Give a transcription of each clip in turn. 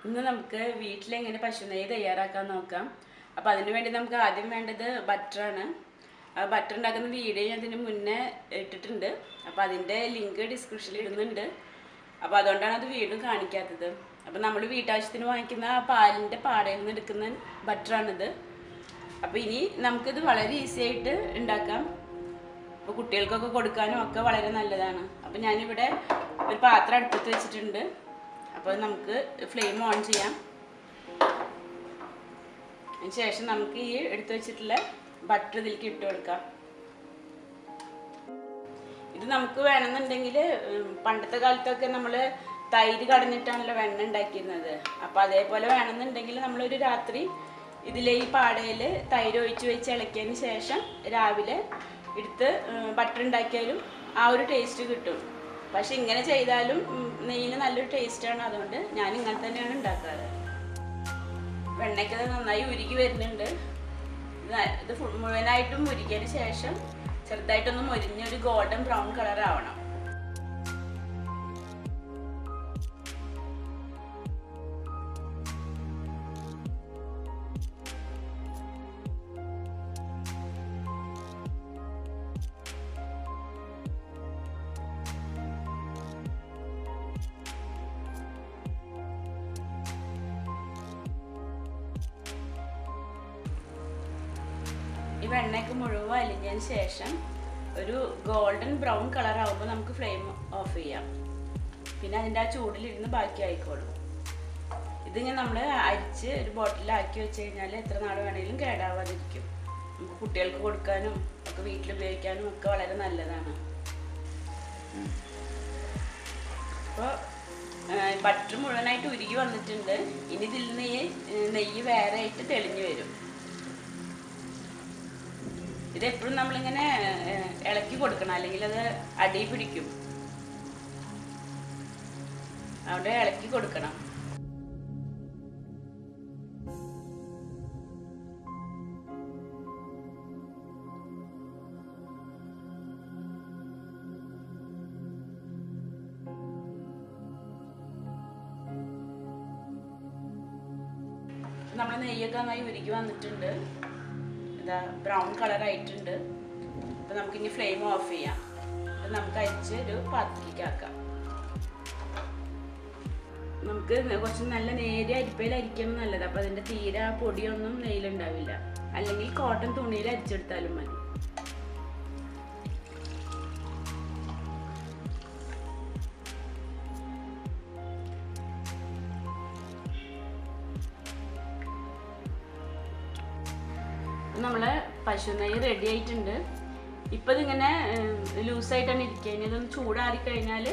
ഇന്ന് നമുക്ക് വീട്ടിൽ എങ്ങനെ പശു നെയ്യ് തയ്യാറാക്കാൻ നോക്കാം. അപ്പോൾ അതിനു വേണ്ടി നമുക്ക് ആദ്യം വേണ്ടത് ബട്ടറാണ്. ബട്ടർ ഉണ്ടാക്കുന്ന വീഡിയോ ഞാൻ അതിന് മുന്നേ ഇട്ടിട്ടുണ്ട്. അപ്പോൾ അതിൻ്റെ ലിങ്ക് ഡിസ്ക്രിപ്ഷനിൽ ഇടുന്നുണ്ട്. അപ്പോൾ അതുകൊണ്ടാണ് അത് വീണ്ടും കാണിക്കാത്തത്. അപ്പോൾ നമ്മൾ വീട്ടാവശ്യത്തിന് വാങ്ങിക്കുന്ന പാലിൻ്റെ പാടയിൽ നിന്ന് എടുക്കുന്ന ബട്ടറാണിത്. അപ്പോൾ ഇനി നമുക്കിത് വളരെ ഈസി ആയിട്ട് ഉണ്ടാക്കാം. അപ്പോൾ കുട്ടികൾക്കൊക്കെ കൊടുക്കാനും ഒക്കെ വളരെ നല്ലതാണ്. അപ്പോൾ ഞാനിവിടെ ഒരു പാത്രം അടുപ്പത്ത് വെച്ചിട്ടുണ്ട്. അപ്പോൾ നമുക്ക് ഫ്ലെയിം ഓൺ ചെയ്യാം. അതിന് ശേഷം നമുക്ക് ഈ എടുത്തു വെച്ചിട്ടുള്ള ബട്ടർ ഇതിലേക്ക് ഇട്ട് കൊടുക്കാം. ഇത് നമുക്ക് വേണമെന്നുണ്ടെങ്കിൽ പണ്ടത്തെ കാലത്തൊക്കെ നമ്മൾ തൈര് കടഞ്ഞിട്ടാണല്ലോ വെണ്ണ ഉണ്ടാക്കിയിരുന്നത്. അപ്പോൾ അതേപോലെ വേണമെന്നുണ്ടെങ്കിൽ നമ്മളൊരു രാത്രി ഇതിലെ ഈ പാടയിൽ തൈര് ഒഴിച്ച് വെച്ച് ഇളക്കിയതിന് ശേഷം രാവിലെ എടുത്ത് ബട്ടർ ഉണ്ടാക്കിയാലും ആ ഒരു ടേസ്റ്റ് കിട്ടും. പക്ഷെ ഇങ്ങനെ ചെയ്താലും നെയ്യിന് നല്ലൊരു ടേസ്റ്റാണ്. അതുകൊണ്ട് ഞാൻ ഇങ്ങനെ തന്നെയാണ് ഉണ്ടാക്കാറ്. വെണ്ണയ്ക്ക് നന്നായി ഉരുകി വരുന്നുണ്ട്. ഇത് മുഴുവനായിട്ടും ഉരുകിയതിന് ശേഷം ചെറുതായിട്ടൊന്ന് മൊരിഞ്ഞൊരു ഗോൾഡൻ ബ്രൗൺ കളർ ആവണം. ഈ വെണ്ണയ്ക്ക് മുഴുവൻ അലിഞ്ഞതിന് ശേഷം ഒരു ഗോൾഡൻ ബ്രൗൺ കളർ ആകുമ്പോൾ നമുക്ക് ഫ്ലെയിം ഓഫ് ചെയ്യാം. പിന്നെ അതിൻ്റെ ആ ചൂടിലിരുന്ന് ബാക്കി ആയിക്കോളും. ഇതിങ്ങനെ നമ്മൾ അരിച്ച് ഒരു ബോട്ടിലാക്കി വെച്ച് കഴിഞ്ഞാൽ എത്ര നാൾ വേണമെങ്കിലും കേടാവാതിരിക്കും. നമുക്ക് കുട്ടികൾക്ക് കൊടുക്കാനും ഒക്കെ വീട്ടിൽ ഉപയോഗിക്കാനും ഒക്കെ വളരെ നല്ലതാണ്. അപ്പോൾ ബട്ടർ മുഴുവനായിട്ട് ഉരുകി വന്നിട്ടുണ്ട്. ഇനി ഇതിൽ നിന്ന് നെയ്യ് വേറെ ആയിട്ട് തെളിഞ്ഞു വരും. ഇതെപ്പോഴും നമ്മളിങ്ങനെ ഇളക്കി കൊടുക്കണം, അല്ലെങ്കിൽ അത് അടി പിടിക്കും. അവിടെ ഇളക്കി കൊടുക്കണം. നമ്മൾ നെയ്യൊക്കെ നന്നായി ഉരുക്കി വന്നിട്ടുണ്ട്. ഇതാ ബ്രൗൺ കളർ ആയിട്ടുണ്ട്. അപ്പോൾ നമുക്കിനി ഫ്ലെയിം ഓഫ് ചെയ്യാം. അത് നമുക്ക് അരിച്ച് ഒരു പാത്രത്തിലേക്ക് ആക്കാം. നമുക്ക് കുറച്ച് നല്ല നേരിയ അരിപ്പയിൽ അരിക്കണം നല്ലത്. അപ്പോൾ അതിൻ്റെ തീരെ പൊടിയൊന്നും നെയ്യിലുണ്ടാവില്ല. അല്ലെങ്കിൽ കോട്ടൺ തുണിയിൽ അരിച്ചെടുത്താലും മതി. നമ്മളെ പശു നെയ്യ് റെഡി ആയിട്ടുണ്ട്. ഇപ്പം ഇതിങ്ങനെ ലൂസായിട്ടാണ് ഇരിക്കുക. ഇതൊന്ന് ചൂടാറി കഴിഞ്ഞാൽ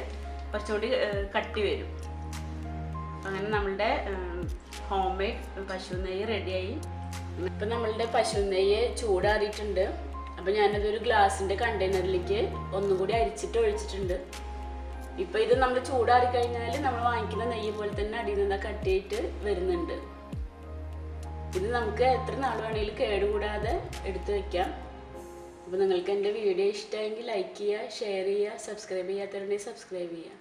കുറച്ചുകൂടി കട്ടി വരും. അങ്ങനെ നമ്മളുടെ ഹോം മെയ്ഡ് പശു നെയ്യ് റെഡിയായി. ഇപ്പം നമ്മളുടെ പശു നെയ്യ് ചൂടാറിയിട്ടുണ്ട്. അപ്പം ഞാനതൊരു ഗ്ലാസിൻ്റെ കണ്ടെയ്നറിലേക്ക് ഒന്നും കൂടി അരിച്ചിട്ട് ഒഴിച്ചിട്ടുണ്ട്. ഇപ്പം ഇത് നമ്മൾ ചൂടാറി കഴിഞ്ഞാൽ നമ്മൾ വാങ്ങിക്കുന്ന നെയ്യ് പോലെ തന്നെ അടിയിൽ നിന്ന് കട്ടിയായിട്ട് വരുന്നുണ്ട്. ഇത് നമുക്ക് എത്ര നാൾ വേണമെങ്കിലും കേടുകൂടാതെ എടുത്തു വയ്ക്കാം. അപ്പോൾ നിങ്ങൾക്ക് എൻ്റെ വീഡിയോ ഇഷ്ടമായെങ്കിൽ ലൈക്ക് ചെയ്യുക, ഷെയർ ചെയ്യുക, സബ്സ്ക്രൈബ് ചെയ്യാത്തവരുണ്ടെങ്കിൽ സബ്സ്ക്രൈബ് ചെയ്യുക.